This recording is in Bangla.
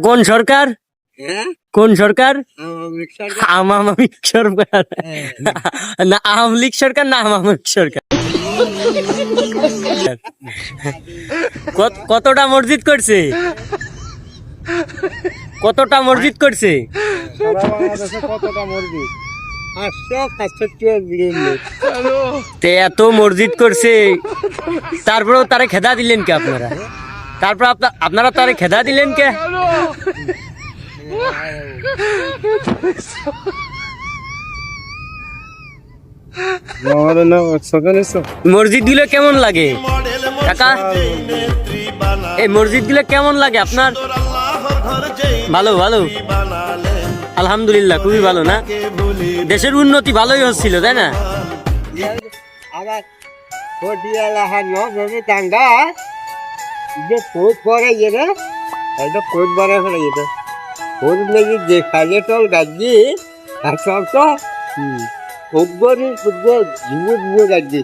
কোন সরকার? কোন সরকার? আওয়ামী লীগ সরকার না আওয়ামী লীগ সরকার না আওয়ামী লীগ সরকার? কতটা মসজিদ করছে? কতটা মসজিদ করছে? সারা বাংলাদেশে কতটা মসজিদ? 500 এত মসজিদ করছে, তারপরেও তারে খেদা দিলেন কে আপনারা? তারপর আপনারা তারে খেদা দিলেন কে? মসজিদ গুলো কেমন লাগে কাকা? এই মসজিদ গুলো কেমন লাগে আপনার? ভালো ভালো, আলহামদুলিল্লাহ, খুবই ভালো। না দেশের উন্নতি ভালোই হচ্ছিল, তাই না? আবার টাঙ্গা যে কোট পরে গেলে একটা কোট পরে ফেলে যেত কোট নাকি যে খাইলে টল গাজি আর সব তো ফুটবল ফুটবল গাজি